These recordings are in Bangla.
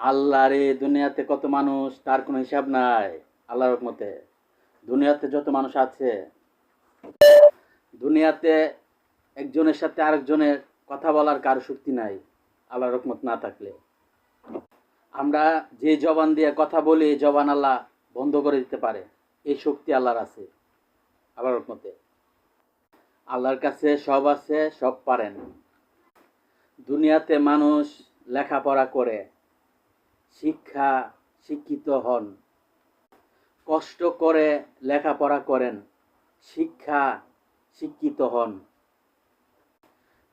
আল্লাহর এই দুনিয়াতে কত মানুষ তার কোনো হিসাব নাই। আল্লাহর রহমতে দুনিয়াতে যত মানুষ আছে, দুনিয়াতে একজনের সাথে আরেকজনের কথা বলার কারো শক্তি নাই আল্লাহর রহমত না থাকলে। আমরা যে জবান দিয়ে কথা বলি, এই জবান আল্লাহ বন্ধ করে দিতে পারে, এই শক্তি আল্লাহর আছে আল্লাহর রহমতে। আল্লাহর কাছে সব আছে, সব পারেন। দুনিয়াতে মানুষ লেখাপড়া করে, শিক্ষিত হন, কষ্ট করে লেখাপড়া করেন, শিক্ষিত হন,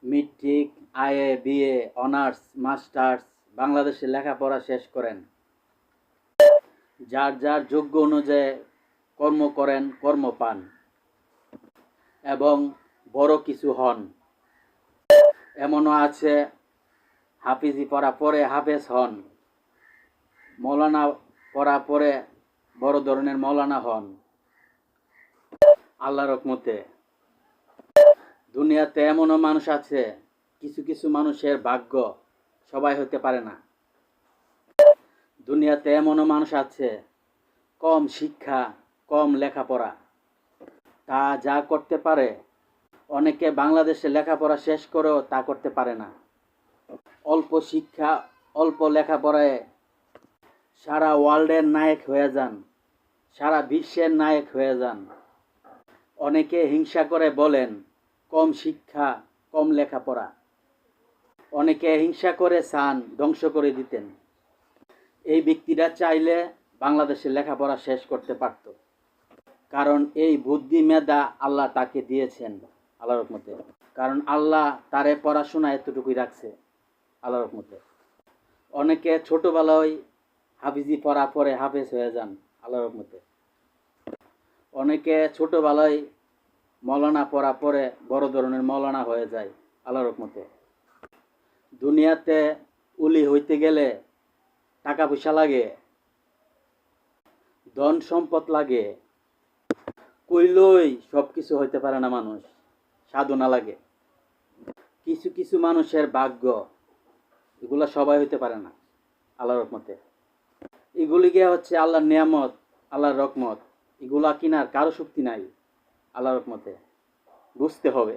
metric, IA, BA, honours, masters বাংলাদেশে লেখাপড়া শেষ করেন। যার যার যোগ্য অনুযায়ী কর্ম করেন, কর্ম পান এবং বড় কিছু হন। এমনও আছে হাফিজি পড়া পরে হাফেজ হন, মৌলানা পড়া পরে বড় ধরনের মৌলানা হন আল্লাহর রহমতে। দুনিয়াতে এমনও মানুষ আছে, কিছু কিছু মানুষের ভাগ্য সবাই হতে পারে না। দুনিয়াতে এমনও মানুষ আছে কম শিক্ষা, কম লেখাপড়া, তা যা করতে পারে, অনেকে বাংলাদেশে লেখাপড়া শেষ করেও তা করতে পারে না। অল্প শিক্ষা, অল্প লেখাপড়ায় সারা ওয়ার্ল্ডের নায়ক হয়ে যান, সারা বিশ্বের নায়ক হয়ে যান। অনেকে হিংসা করে বলেন কম শিক্ষা, কম লেখাপড়া। অনেকে হিংসা করে চান ধ্বংস করে দিতেন। এই ব্যক্তিরা চাইলে বাংলাদেশে লেখাপড়া শেষ করতে পারত, কারণ এই বুদ্ধি মেধা আল্লাহ তাকে দিয়েছেন আল্লাহর রহমতে। কারণ আল্লাহ তারে পড়াশোনা এতটুকুই রাখছে আল্লাহর রহমতে। অনেকে ছোটবেলায় হাফিজি পড়া পরে হাফেজ হয়ে যান আল্লাহর রহমতে। অনেকে ছোটবেলায় মৌলানা পড়া পরে বড় ধরনের মৌলানা হয়ে যায় আল্লাহর রহমতে। দুনিয়াতে উলি হইতে গেলে টাকা পয়সা লাগে, ধন সম্পদ লাগে, কইলই সব কিছু হইতে পারে না মানুষ, সাধনা লাগে। কিছু কিছু মানুষের ভাগ্য, এগুলা সবাই হইতে পারে না আল্লাহর রহমতে। এগুলিকে হচ্ছে আল্লাহর নিয়ামত, আল্লাহর রহমত। এগুলা কিনার কারো শক্তি নাই আল্লাহর রহমতে, বুঝতে হবে।